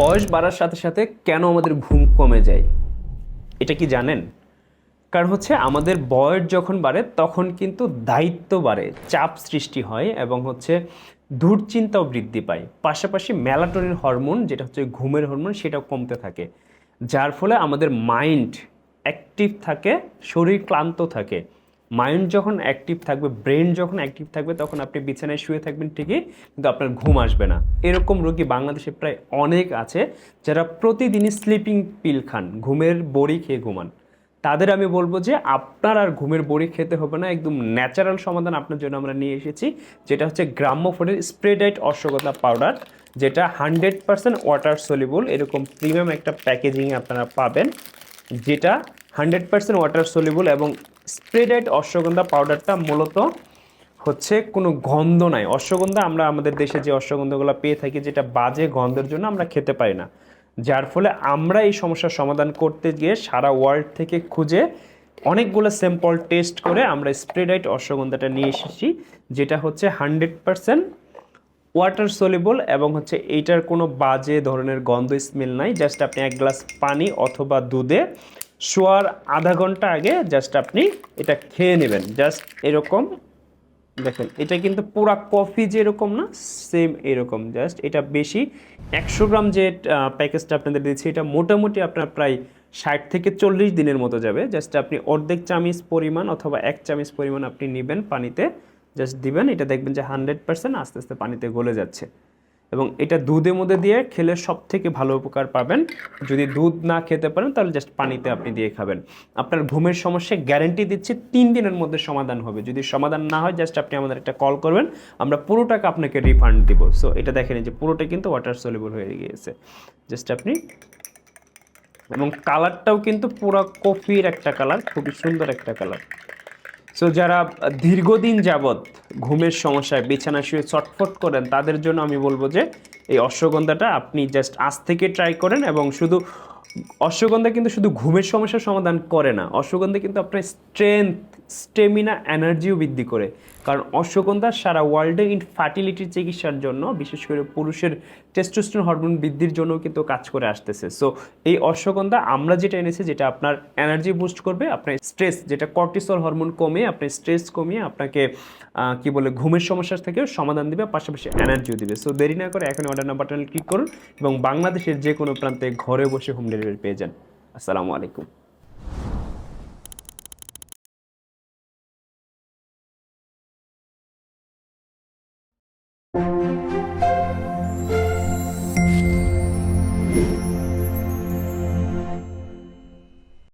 বয়স বাড়ার সাথে সাথে কেন আমাদের ঘুম কমে যায় এটা কি জানেন? কারণ হচ্ছে আমাদের বয়স যখন বাড়ে তখন কিন্তু দায়িত্ব বাড়ে, চাপ সৃষ্টি হয় এবং হচ্ছে দুশ্চিন্তাও বৃদ্ধি পায়। পাশাপাশি মেলাটোনিন হরমোন যেটা হচ্ছে ঘুমের হরমোন সেটাও কমতে থাকে, যার ফলে আমাদের মাইন্ড অ্যাক্টিভ থাকে, শরীর ক্লান্ত থাকে। মাইন্ড যখন অ্যাক্টিভ থাকবে, ব্রেন যখন অ্যাক্টিভ থাকবে, তখন আপনি বিছানায় শুয়ে থাকবেন ঠিকই, কিন্তু আপনার ঘুম আসবে না। এরকম রোগী বাংলাদেশে প্রায় অনেক আছে যারা প্রতিদিনই স্লিপিং পিল খান, ঘুমের বড়ি খেয়ে ঘুমান। তাদের আমি বলবো যে আপনার আর ঘুমের বড়ি খেতে হবে না, একদম ন্যাচারাল সমাধান আপনার জন্য আমরা নিয়ে এসেছি, যেটা হচ্ছে গ্রাম্যফোনের স্প্রেডাইট অশ্বগন্ধা পাউডার, যেটা 100% ওয়াটার সলিবল। এরকম প্রিমিয়াম একটা প্যাকেজিংয়ে আপনারা পাবেন, যেটা 100% ওয়াটার সলিবল। এবং স্প্রেডাইট অশ্বগন্ধা পাউডারটা মূলত হচ্ছে কোনো গন্ধ নাই। অশ্বগন্ধা আমরা আমাদের দেশে যে অশ্বগন্ধাগুলো পেয়ে থাকি, যেটা বাজে গন্ধের জন্য আমরা খেতে পারি না, যার ফলে আমরা এই সমস্যার সমাধান করতে গিয়ে সারা ওয়ার্ল্ড থেকে খুঁজে অনেকগুলো স্যাম্পল টেস্ট করে আমরা স্প্রেডাইট অশ্বগন্ধাটা নিয়ে এসেছি, যেটা হচ্ছে 100% ওয়াটার সলিবল এবং হচ্ছে এইটার কোনো বাজে ধরনের গন্ধ স্মেল নাই। জাস্ট আপনি এক গ্লাস পানি অথবা দুধে শোয়ার আধা ঘন্টা আগে জাস্ট আপনি এটা খেয়ে নেবেন। জাস্ট এরকম দেখেন, এটা কিন্তু পুরা কফি যেরকম না, সেম এরকম। জাস্ট এটা বেশি 100 গ্রাম যে প্যাকেজটা আপনাদের দিচ্ছি, এটা মোটামুটি আপনার প্রায় 60 থেকে 40 দিনের মতো যাবে। জাস্ট আপনি অর্ধেক চামচ পরিমাণ অথবা 1 চামচ পরিমাণ আপনি নেবেন, পানিতে জাস্ট দিবেন, এটা দেখবেন যে 100% আস্তে আস্তে পানিতে গলে যাচ্ছে। এবং এটা দুধের মধ্যে দিয়ে খেলে সব থেকে ভালো উপকার পাবেন। যদি দুধ না খেতে পারেন তাহলে জাস্ট পানিতে আপনি দিয়ে খাবেন। আপনার ঘুমের সমস্যা গ্যারান্টি দিচ্ছি 3 দিনের মধ্যে সমাধান হবে। যদি সমাধান না হয় জাস্ট আপনি আমাদের একটা কল করবেন, আমরা পুরো টাকা আপনাকে রিফান্ড দিব। সো এটা দেখেন যে পুরোটা কিন্তু ওয়াটার সলিবল হয়ে গিয়েছে। জাস্ট আপনি, এবং কালারটাও কিন্তু পুরো কফির একটা কালার, খুবই সুন্দর একটা কালার। সো যারা দীর্ঘদিন যাবৎ ঘুমের সমস্যায় বিছানা শুয়ে চটফট করেন, তাদের জন্য আমি বলবো যে এই অশ্বগন্ধাটা আপনি জাস্ট আজ থেকে ট্রাই করেন। এবং শুধু অশ্বগন্ধা কিন্তু শুধু ঘুমের সমস্যার সমাধান করে না, অশ্বগন্ধা কিন্তু আপনার স্ট্রেংথ, স্টেমিনা, এনার্জিও বৃদ্ধি করে। কারণ অশ্বগন্ধা সারা ওয়ার্ল্ডে ইনফার্টিলিটির চিকিৎসার জন্য, বিশেষ করে পুরুষের টেস্টোস্টেরন হরমোন বৃদ্ধির জন্য কিন্তু কাজ করে আসতেছে। সো এই অশ্বগন্ধা আমরা যেটা এনেছি, যেটা আপনার এনার্জি বুস্ট করবে, আপনার স্ট্রেস, যেটা কর্টিসল হরমোন কমে আপনার স্ট্রেস কমিয়ে আপনাকে কি বলে ঘুমের সমস্যা থেকে সমাধান দিবে, পাশাপাশি এনার্জিও দিবে। সো দেরি না করে এখন অর্ডার নাও বাটনে ক্লিক করুন এবং বাংলাদেশের যে কোনো প্রান্তে ঘরে বসে হোম ডেলিভারি পেয়ে যান। আসসালামু আলাইকুম।